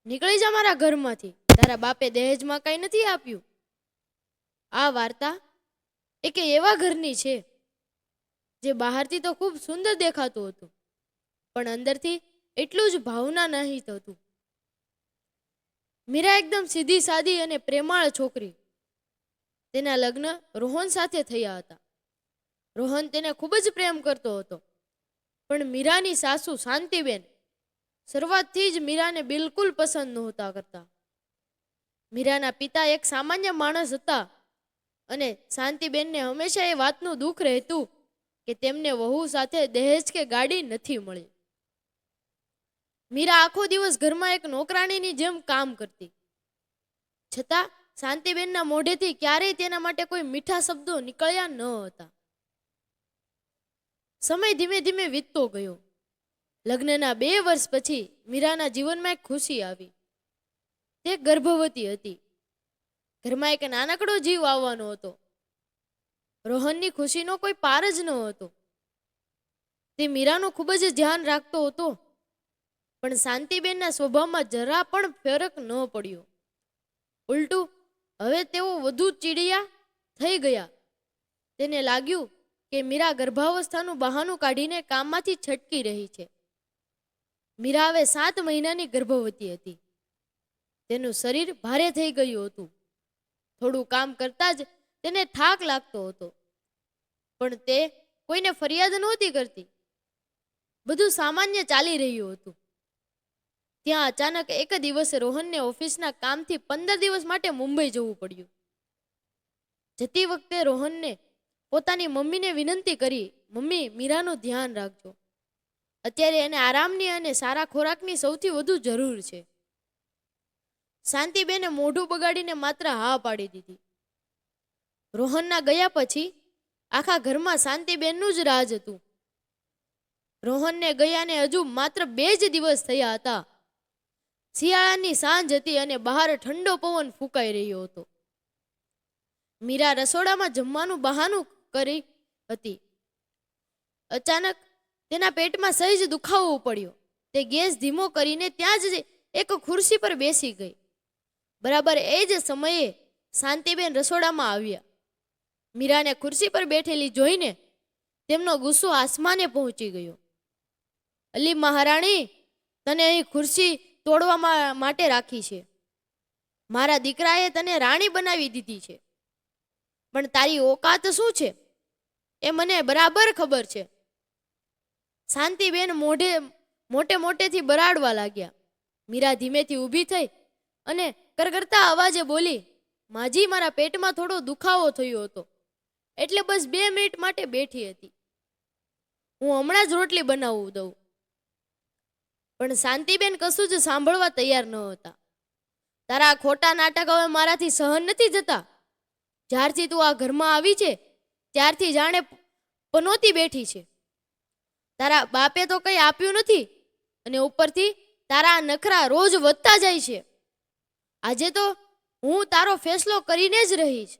નીકળી જા મારા ઘરમાંથી. તારા બાપે દહેજમાં કઈ નથી આપ્યું. આ વાર્તા એક એવા ઘરની છે જે બહારથી તો ખૂબ સુંદર દેખાતું હતું, પણ અંદરથી એટલું જ ભાવના નહીં હતું. મીરા એકદમ સીધી સાદી અને પ્રેમાળ છોકરી. તેના લગ્ન રોહન સાથે થયા હતા. રોહન તેને ખૂબ જ પ્રેમ કરતો હતો, પણ મીરાની સાસુ શાંતિબેન શરૂઆતથી જ મીરાને બિલકુલ પસંદ નહોતા કરતા. મીરાના પિતા એક સામાન્ય માણસ હતા અને શાંતિબેનને હંમેશા એ વાતનું દુઃખ રહેતું કે તેમને વહુ સાથે દહેજ કે ગાડી નથી મળી. મીરા આખો દિવસ ઘરમાં એક નોકરાણીની જેમ કામ કરતી, છતાં શાંતિબેનના મોઢેથી ક્યારેય તેના માટે કોઈ મીઠા શબ્દો નીકળ્યા ન હતા. સમય ધીમે ધીમે વીતતો ગયો. લગ્નના 2 વર્ષ પછી મીરાના જીવનમાં એક ખુશી આવી. તે ગર્ભવતી હતી. ઘરમાં એક નાનકડો જીવ આવવાનો હતો. રોહનની ખુશીનો કોઈ પાર જ ન હતો. તે મીરાનું ખૂબ જ ધ્યાન રાખતો હતો, પણ શાંતિબેનના સ્વભાવમાં જરા પણ ફરક ન પડ્યો. ઉલટું હવે તેઓ વધુ ચીડિયા થઈ ગયા. તેને લાગ્યું કે મીરા ગર્ભાવસ્થાનું બહાનું કાઢીને કામમાંથી છટકી રહી છે. મીરા હવે 7 મહિનાની ગર્ભવતી હતી. તેનું શરીર ભારે થઈ ગયું હતું. થોડું કામ કરતા જ તેને થાક લાગતો હતો, પણ તે કોઈને ફરિયાદ નહોતી કરતી. બધું સામાન્ય ચાલી રહ્યું હતું. ત્યાં અચાનક એક દિવસે રોહનને ઓફિસના કામથી 15 દિવસ માટે મુંબઈ જવું પડ્યું. જતી વખતે રોહનને પોતાની મમ્મીને વિનંતી કરી, મમ્મી, મીરાનું ધ્યાન રાખજો. અત્યારે એને આરામની અને સારા ખોરાકની સૌથી વધુ જરૂર છે. શાંતિબેને મોઢું બગાડીને માત્ર હા પાડી દીધી. રોહનના ગયા પછી આખા ઘરમાં શાંતિબેનનું જ રાજ હતું. રોહનને ગયાને હજુ માત્ર 2 જ દિવસ થયા હતા. શિયાળાની સાંજ હતી અને બહાર ઠંડો પવન ફૂંકાઈ રહ્યો હતો. મીરા રસોડામાં જમવાનું બહાનું કરી હતી. અચાનક તેના પેટમાં સહેજ દુખાવો પડ્યો. તે ગેસ ધીમો કરીને ત્યાં જ એક ખુરશી પર બેસી ગઈ. બરાબર એ જ સમયે શાંતિબેન રસોડામાં આવ્યા. મીરાને ખુરશી પર બેઠેલી જોઈને તેમનો ગુસ્સો આસમાને પહોંચી ગયો. અલી મહારાણી, તને અહીં ખુરશી તોડવા માટે રાખી છે. મારા દીકરાએ તને રાણી બનાવી દીધી છે, પણ તારી ઓકાત શું છે એ મને બરાબર ખબર છે. શાંતિબેન મોટે મોટેથી બરાડવા લાગ્યા. મીરા ધીમેથી ઊભી થઈ અને કરગરતા અવાજે બોલી, માજી, મારા પેટમાં થોડો દુખાવો થયો હતો, એટલે બસ 2 મિનિટ માટે બેઠી હતી. હું હમણાં જ રોટલી બનાવું દઉં. પણ શાંતિબેન કશું જ સાંભળવા તૈયાર ન હતા. તારા ખોટા નાટક હવે મારાથી સહન નથી જતા. જ્યારથી તું આ ઘરમાં આવી છે ત્યારથી જાણે પનોતી બેઠી છે. તારા બાપે તો કંઈ આપ્યું નથી અને ઉપરથી તારા નખરા રોજ વધતા જાય છે. આજે તો હું તારો ફેસલો કરીને જ રહીશ.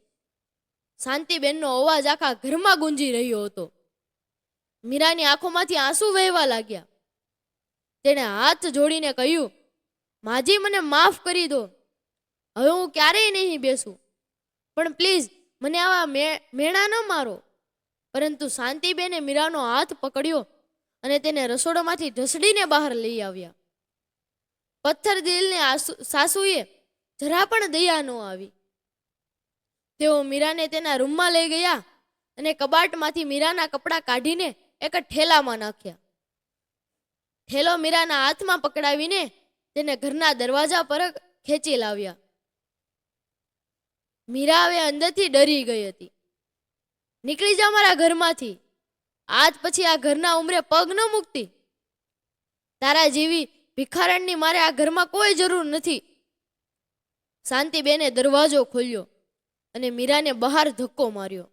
શાંતિબેનનો અવાજ આખા ઘરમાં ગુંજી રહ્યો હતો. મીરાની આંખોમાંથી આંસુ વહેવા લાગ્યા. તેણે હાથ જોડીને કહ્યું, માજી, મને માફ કરી દો. હવે હું ક્યારેય નહીં બેસું, પણ પ્લીઝ મને આવા મેણા ન મારો. પરંતુ શાંતિબેને મીરાનો હાથ પકડ્યો અને તેને રસોડામાંથી ઢસડીને બહાર લઈ આવ્યા. પથ્થર દિલને સાસુએ જરા પણ દયા ન આવી. તેઓ મીરાને તેના રૂમમાં લઈ ગયા અને કબાટમાંથી મીરાના કપડાં કાઢીને એક ઠેલામાં નાખ્યા. ઠેલો મીરાના હાથમાં પકડાવીને તેને ઘરના દરવાજા પર ખેંચી લાવ્યા. મીરા હવે અંદરથી ડરી ગઈ હતી. નીકળી જા મારા ઘરમાંથી. આજ પછી આ ઘરના ઉંબરે પગ ન મૂકતી. તારા જેવી ભિખારણની મારે આ ઘરમાં કોઈ જરૂર નથી. શાંતિબેને દરવાજો ખોલ્યો અને મીરાને બહાર ધક્કો માર્યો.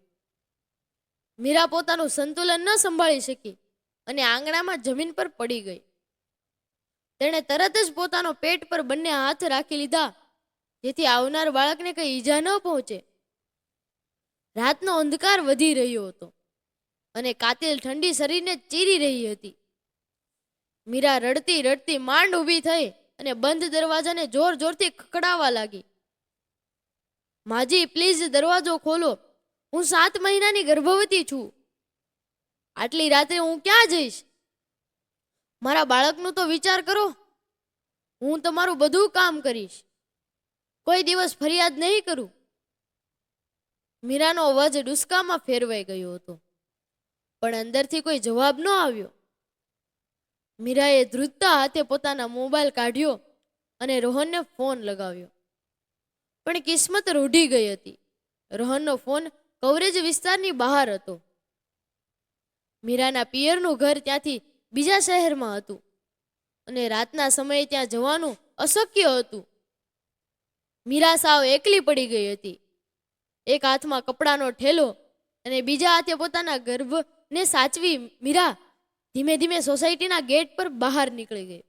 મીરા પોતાનું સંતુલન ન સંભાળી શકી અને આંગણામાં જમીન પર પડી ગઈ. તેણે તરત જ પોતાનો પેટ પર બંને હાથ રાખી લીધા, જેથી આવનાર બાળકને કંઈ ઈજા ન પહોંચે. રાતનો અંધકાર વધી રહ્યો હતો અને કાતિલ ઠંડી શરીરને ચીરી રહી હતી. મીરા રડતી રડતી માંડ ઊભી થઈ અને બંધ દરવાજાને જોર જોરથી ખખડાવવા લાગી. માજી, પ્લીઝ દરવાજો ખોલો, હું 7 મહિનાની ગર્ભવતી છું. આટલી રાત્રે હું ક્યાં જઈશ? મારા બાળકનું તો વિચાર કરો. હું તમારું બધું કામ કરીશ, કોઈ દિવસ ફરિયાદ નહીં કરું. મીરાનો અવાજ ડુસકામાં ફેરવાઈ ગયો હતો, પણ અંદરથી કોઈ જવાબ ન આવ્યો. મીરાએ ધ્રુજતા હાથે પોતાના મોબાઈલ કાઢ્યો અને રોહનને ફોન લગાવ્યો. પણ કિસ્મત રૂઢી ગઈ હતી. રોહનનો ફોન કવરેજ વિસ્તારની બહાર હતો. મીરાના પિયરનું ઘર ત્યાંથી બીજા શહેરમાં હતું અને રાતના સમયે ત્યાં જવાનું અશક્ય હતું. મીરા સાવ એકલી પડી ગઈ હતી. એક હાથમાં કપડાનો ઠેલો અને બીજા હાથે પોતાના ગર્ભને સાચવી મીરા ધીમે ધીમે સોસાયટીના ગેટ પર બહાર નીકળી ગઈ.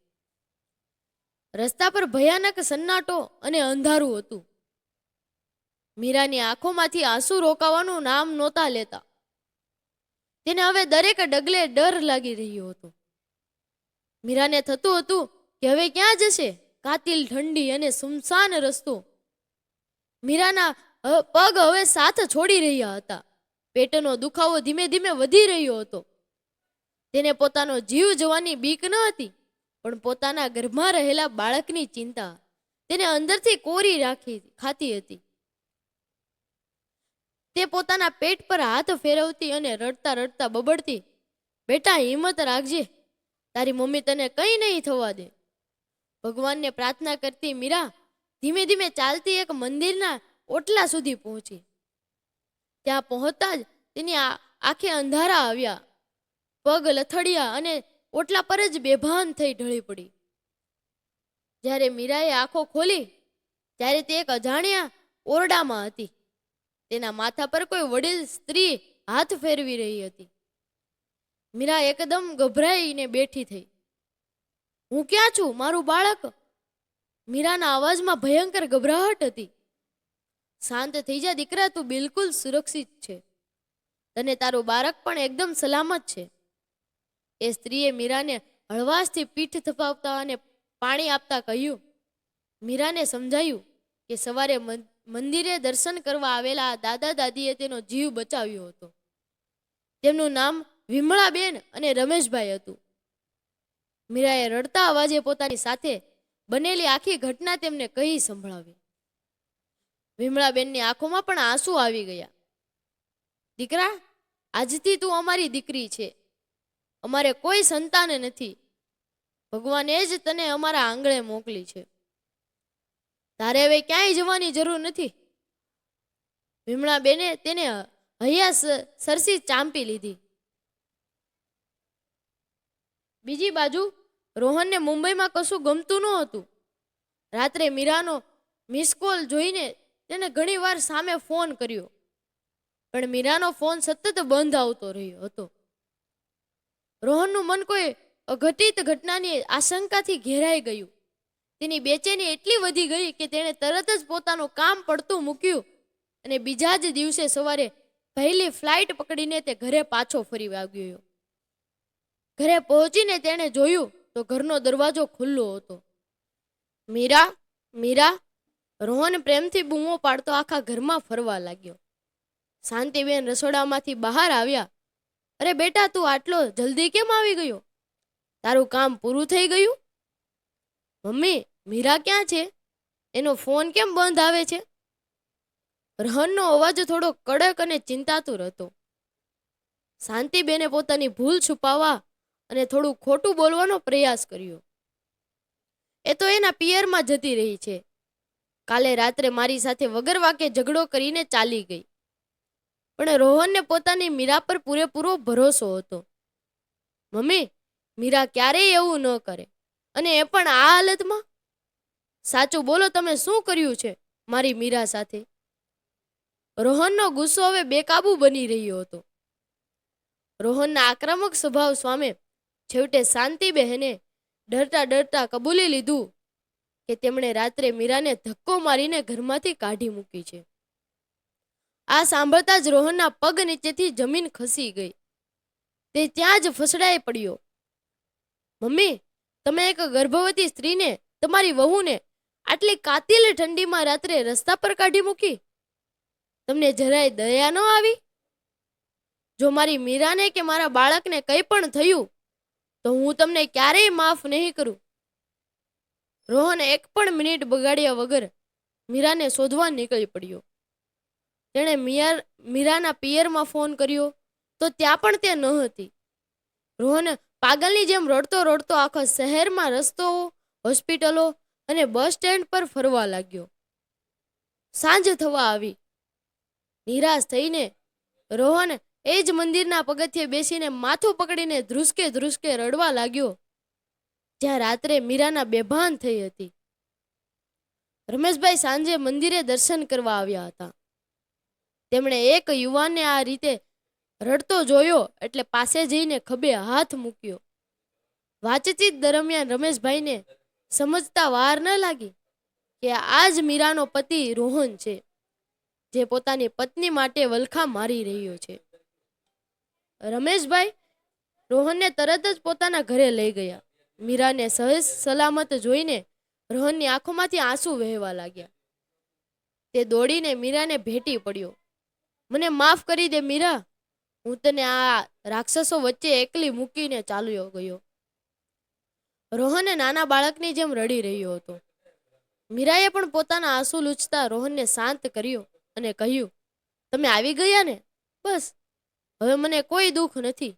રસ્તા પર ભયાનક સન્નાટો અને અંધારું હતું. મીરાની આંખોમાંથી આંસુ રોકાવાનું નામ નહોતા લેતા. તેને હવે દરેક ડગલે ડર લાગી રહ્યો હતો. મીરાને થતું હતું કે હવે ક્યાં જશે? કાતિલ ઠંડી અને સુમસાન રસ્તો. મીરાના પગ હવે સાથ છોડી રહ્યા હતા. પેટનો દુખાવો ધીમે ધીમે વધી રહ્યો હતો. તેને પોતાનો જીવ જવાની બીક ન હતી, પણ પોતાના ગર્ભમાં રહેલા બાળકની ચિંતા તેને અંદરથી કોરી ખાતી હતી. તે પોતાના પેટ પર હાથ ફેરવતી અને રડતા રડતા બબડતી, બેટા હિંમત રાખજે, તારી મમ્મી તને કંઈ નહીં થવા દે. ભગવાનને પ્રાર્થના કરતી મીરા ધીમે ધીમે ચાલતી એક મંદિરના ઓટલા સુધી પહોંચી. ત્યાં પહોંચતા જ તેની આંખે અંધારા આવ્યા. પગ લથડિયા અને ઓટલા પર જ બેભાન થઈ ઢળી પડી. જ્યારે મીરાએ આંખો ખોલી ત્યારે તે એક અજાણ્યા ઓરડામાં હતી. તેના માથા પર કોઈ વડીલ સ્ત્રી હાથ ફેરવી રહી હતી. મીરા એકદમ ગભરાઈને બેઠી થઈ. હું ક્યાં છું? મારું બાળક? મીરાના અવાજમાં ભયંકર ગભરાહટ હતી. શાંત થઈ જા દીકરા, તું બિલકુલ સુરક્ષિત છે. તને તારું બાળક પણ એકદમ સલામત છે. એ સ્ત્રીએ મીરાને હળવાશથી પીઠ થપાવતા અને પાણી આપતા કહ્યું. મીરાને સમજાયું કે સવારે મંદિરે દર્શન કરવા આવેલા દાદા દાદીએ તેનો જીવ બચાવ્યો હતો. તેમનું નામ વિમળાબેન અને રમેશભાઈ હતું. મીરાએ રડતા અવાજે પોતાની સાથે બનેલી આખી ઘટના તેમને કહી સંભળાવી. વિમળાબેનની આંખોમાં પણ આંસુ આવી ગયા. દીકરા, આજથી તું અમારી દીકરી છે. અમારે કોઈ સંતાન નથી. ભગવાને જ તને અમારા આંગણે મોકલી છે. તારે હવે ક્યાંય જવાની જરૂર નથી. વિમળાબેને તેને હૈયા સરસી ચાંપી લીધી. બીજી બાજુ રોહનને મુંબઈમાં કશું ગમતું ન હતું. રાત્રે મીરાનો મિસ કોલ જોઈને તેને ઘણીવાર સામે ફોન કર્યો, પણ મીરાનો ફોન સતત બંધ આવતો રહ્યો હતો. રોહનનું મન કોઈ અઘટિત ઘટનાની આશંકાથી ઘેરાઈ ગયું. તેની બેચેની એટલી વધી ગઈ કે તેણે તરત જ પોતાનું કામ પડતું મૂક્યું અને બીજા જ દિવસે સવારે પહેલી ફ્લાઇટ પકડીને તે ઘરે પાછો ફરી આવ્યો. ઘરે પહોંચીને તેણે જોયું તો ઘરનો દરવાજો ખુલ્લો હતો. મીરા, મીરા, રોહન પ્રેમથી બૂમો પાડતો આખા ઘરમાં ફરવા લાગ્યો. શાંતિબેન રસોડામાંથી બહાર આવ્યા. અરે બેટા, તું આટલો જલ્દી કેમ આવી ગયો? તારું કામ પૂરું થઈ ગયું? મમ્મી, મીરા ક્યાં છે? એનો ફોન કેમ બંધ આવે છે? રોહનનો અવાજ થોડો કડક અને ચિંતાતુર હતો. શાંતિબેને પોતાની ભૂલ છુપાવવા અને થોડું ખોટું બોલવાનો પ્રયાસ કર્યો. એ તો એના પિયરમાં જતી રહી છે. કાલે રાત્રે મારી સાથે વગર વાકે ઝઘડો કરીને ચાલી ગઈ. પણ રોહનને પોતાની મીરા પર પૂરેપૂરો ભરોસો હતો. મમ્મી, મીરા ક્યારેય એવું ન કરે, અને એ પણ આ હાલતમાં. સાચું બોલો, તમે શું કર્યું છે મારી મીરા સાથે? રોહનનો ગુસ્સો હવે બેકાબુ બની રહ્યો હતો. રોહનના આક્રમક સ્વભાવ સામે છેવટે શાંતિબહેને ડરતા ડરતા કબૂલી લીધું કે તેમણે રાત્રે મીરાને ધક્કો મારીને ઘરમાંથી કાઢી મૂકી છે. આ સાંભળતા જ રોહનના પગ નીચેથી જમીન ખસી ગઈ. તે ત્યાં જ ફસડાઈ પડ્યો. મમ્મી, તમે એક ગર્ભવતી સ્ત્રીને તમારી વહુને આટલી કાતિલ ઠંડીમાં રાત્રે રસ્તા પર કાઢી મૂકી? તમને જરાય દયા ન આવી? જો મારી મીરાને કે મારા બાળકને કંઈ પણ થયું તો હું તમને ક્યારેય માફ નહીં કરું. રોહન એક પણ મિનિટ બગાડ્યા વગર મીરાને શોધવા નીકળી પડ્યો. તેણે મીરાના પિયરમાં ફોન કર્યો તો ત્યાં પણ તે ન હતી. રોહન પાગલની જેમ રડતો રડતો આખા શહેરમાં રસ્તાઓ, હોસ્પિટલો અને બસ સ્ટેન્ડ પર ફરવા લાગ્યો. સાંજ થવા આવી. નિરાશ થઈને રોહન એ જ મંદિરના પગથિયે બેસીને માથું પકડીને ધ્રુસકે ધ્રુસકે રડવા લાગ્યો જ્યાં રાત્રે મીરાના બેભાન થઈ હતી. રમેશભાઈ સાંજે મંદિરે દર્શન કરવા આવ્યા હતા. તેમણે એક યુવાનને આ રીતે રડતો જોયો એટલે પાસે જઈને ખભે હાથ મૂક્યો. વાતચીત દરમિયાન રમેશભાઈને સમજતા વાર ન લાગી કે આ જ મીરાનો પતિ રોહન છે, જે પોતાની પત્ની માટે વલખા મારી રહ્યો છે. રમેશભાઈ રોહનને તરત જ પોતાના ઘરે લઈ ગયા. મીરાને સહજ સલામત જોઈને રોહનની આંખોમાંથી આંસુ વહેવા લાગ્યા. તે દોડીને મીરાને ભેટી પડ્યો. મને માફ કરી દે મીરા, હું તને આ રાક્ષસો વચ્ચે એકલી મૂકીને ચાલ્યો ગયો. રોહન નાના બાળકની જેમ રડી રહ્યો હતો. મીરાએ પણ પોતાના આંસુ લૂછતા રોહનને શાંત કર્યો અને કહ્યું, તમે આવી ગયા ને, બસ હવે મને કોઈ દુઃખ નથી.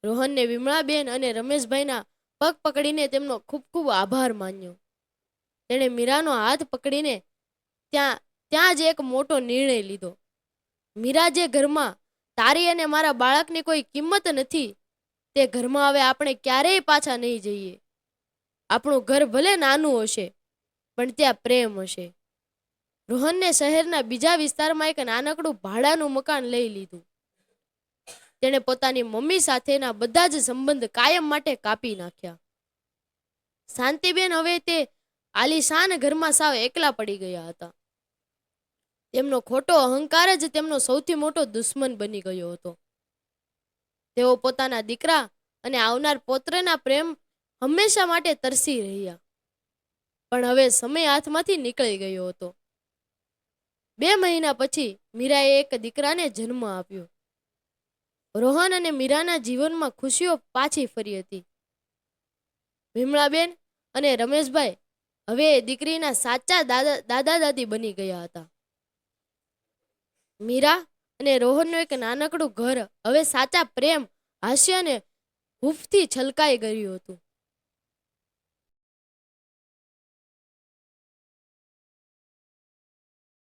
રોહનને વિમળાબેન અને રમેશભાઈના પગ પકડીને તેમનો ખૂબ ખૂબ આભાર માન્યો. તેણે મીરાનો હાથ પકડીને ત્યાં જ એક મોટો નિર્ણય લીધો. મીરા, જે ઘરમાં તારી અને મારા બાળકની કોઈ કિંમત નથી, તે ઘરમાં હવે આપણે ક્યારેય પાછા નહીં જઈએ. આપણું ઘર ભલે નાનું હશે, પણ ત્યાં પ્રેમ હશે. રોહનને શહેરના બીજા વિસ્તારમાં એક નાનકડું ભાડાનું મકાન લઈ લીધું. તેણે પોતાની મમ્મી સાથેના બધા જ સંબંધ કાયમ માટે કાપી નાખ્યા. શાંતિબેન હવે તે આલીશાન ઘરમાં સાવ એકલા પડી ગયા હતા. તેમનો ખોટો અહંકાર જ તેમનો સૌથી મોટો દુશ્મન બની ગયો હતો. તેઓ પોતાના દીકરા અને આવનાર પૌત્રના પ્રેમ હંમેશા માટે તરસી રહ્યા. પણ હવે સમય હાથમાંથી નીકળી ગયો હતો. 2 મહિના પછી મીરાએ એક દીકરાને જન્મ આપ્યો. રોહન અને મીરાના જીવનમાં ખુશીઓ પાછી ફરી હતી. વિમળાબેન અને રમેશભાઈ હવે દીકરીના સાચા દાદા દાદી બની ગયા હતા. મીરા અને રોહનનું એક નાનકડું ઘર હવે સાચા પ્રેમ, હાસ્ય અને હૂંફથી છલકાઈ ગયું હતું.